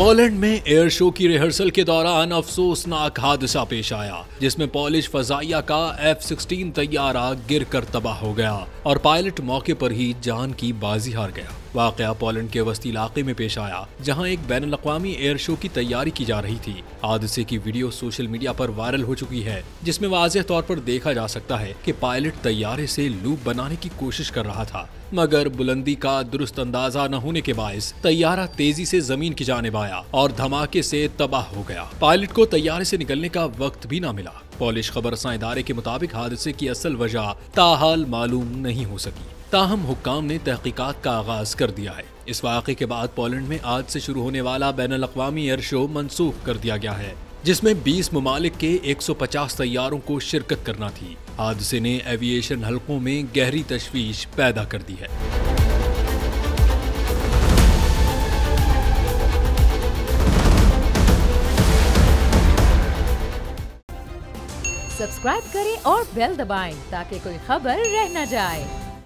Poland में air show की rehearsal के दौरान अफसोसनाक हादसा पेश आया, जिसमें पोलिश फजाइया का F-16 तैयारा गिरकर तबाह हो गया और पायलट मौके पर ही जान की बाजी हार गया। वाकया पोलैंड के वस्ती इलाके में पेश आया, जहां एक बैनुल-अक़वामी एयर शो की तैयारी की जा रही थी। हादसे की वीडियो सोशल मीडिया पर वायरल हो चुकी है, जिसमें वाज़ेह तौर पर देखा जा सकता है कि पायलट तैयारे से लूप बनाने की कोशिश कर रहा था, मगर बुलंदी का दुरुस्त अंदाजा न होने के बायस तैयारा तेजी से जमीन की जानिब आया और धमाके से तबाह हो गया। पायलट को तैयारे से निकलने का वक्त भी न मिला। पोलिश खबरसां इदारे के मुताबिक हादसे की असल वजह ताहाल मालूम नहीं हो सकी। ताहम हुक्काम ने तहकीकात का आगाज कर दिया है। इस वाक़े के बाद पोलैंड में आज से शुरू होने वाला बैनुल-अक़वामी एयर शो मनसूख कर दिया गया है, जिसमें 20 ममालिक के 150 तैयारों को शिरकत करना थी। हादसे ने एविएशन हलकों में गहरी तशवीश पैदा कर दी है। सब्सक्राइब करें और बेल दबाएं ताकि कोई खबर रह न जाए।